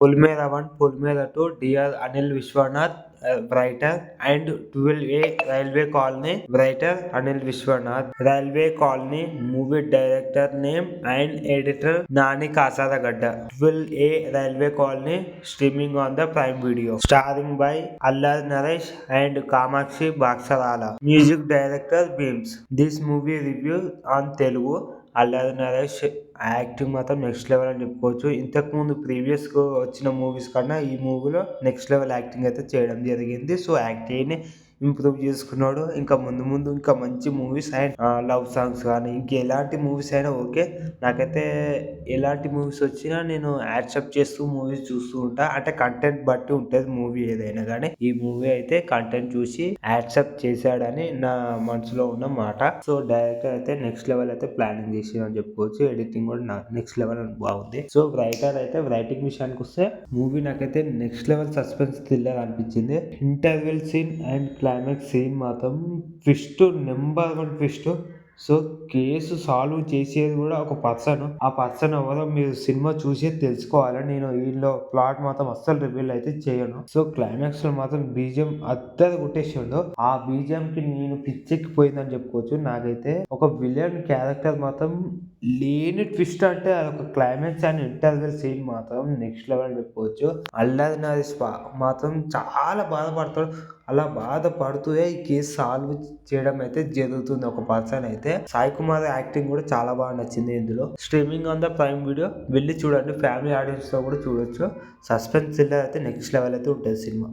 Polimera 1, Polimera 2, DR Anil Vishwanath writer, and 12A Railway Colony writer Anil Vishwanath. Railway Colony movie director name and editor Nani Kasaragedda. 12A Railway Colony streaming on the Prime Video. Starring by Allar Naresh and Kamakshi Baksarala. Music director Beams. This movie review on Telugu. Allari Naresh acting మాత్రం next level అని చెప్పుకోవచ్చు. ఇంతకుముందు ప్రీవియస్గా వచ్చిన movies కన్నా ఈ మూవీలో next level acting అయితే చేయడం జరిగింది. సో యాక్టింగ్ని ఇంప్రూవ్ చేసుకున్నాడు. ఇంకా ముందు ముందు ఇంకా మంచి మూవీస్ అండ్ లవ్ సాంగ్స్ కానీ ఇంక ఎలాంటి మూవీస్ అయినా ఓకే. నాకైతే ఎలాంటి మూవీస్ వచ్చినా నేను యాక్సెప్ట్ చేస్తూ మూవీస్ చూస్తూ ఉంటా. అంటే కంటెంట్ బట్టి ఉంటుంది మూవీ ఏదైనా కానీ. ఈ మూవీ అయితే కంటెంట్ చూసి యాక్సెప్ట్ చేశాడని నా మనసులో ఉన్న మాట. సో డైరెక్టర్ అయితే నెక్స్ట్ లెవెల్ అయితే ప్లానింగ్ చేసి అని చెప్పుకోవచ్చు. ఎడిటింగ్ కూడా నెక్స్ట్ లెవెల్ అని బాగుంది. సో రైటర్ అయితే రైటింగ్ విషయానికి వస్తే మూవీ నాకైతే నెక్స్ట్ లెవెల్ సస్పెన్స్ థ్రిల్లర్ అనిపించింది. Interval scene and climax scene మాత్రం twist, number 1 twist. So case solve చేసేది కూడా ఒక పర్సన్. ఆ పర్సన్ ఎవరో మీరు సినిమా చూసి తెలుసుకోవాలి. నేను వీళ్ళలో ప్లాట్ మాత్రం అస్సలు రివీల్ అయితే చేయను. సో క్లైమాక్స్ లో మాత్రం బీజిఎం అద్దరు కొట్టేసిండు. ఆ బీజిఎం కి నేను పిచ్చెక్కిపోయిందని చెప్పుకోవచ్చు. నాకైతే ఒక విలన్ క్యారెక్టర్ మాత్రం లేని ట్విస్ట్ అంటే అదొక క్లైమాక్స్ అండ్ ఇంటర్వెల్ సీన్ మాత్రం నెక్స్ట్ లెవెల్ చెప్పుకోవచ్చు. అల్లరి నరేష్ మాత్రం చాలా బాధపడతాడు. అలా బాధపడుతూ ఈ కేసు సాల్వ్ చేయడం అయితే జరుగుతుంది ఒక పర్సన్ అయితే. సాయి కుమార్ యాక్టింగ్ కూడా చాలా బాగా నచ్చింది ఇందులో. Streaming on the prime video వెళ్ళి చూడండి. ఫ్యామిలీ ఆడియన్స్ తో కూడా చూడొచ్చు. సస్పెన్స్ థ్రిల్లర్ అయితే నెక్స్ట్ లెవెల్ అయితే ఉంటుంది సినిమా.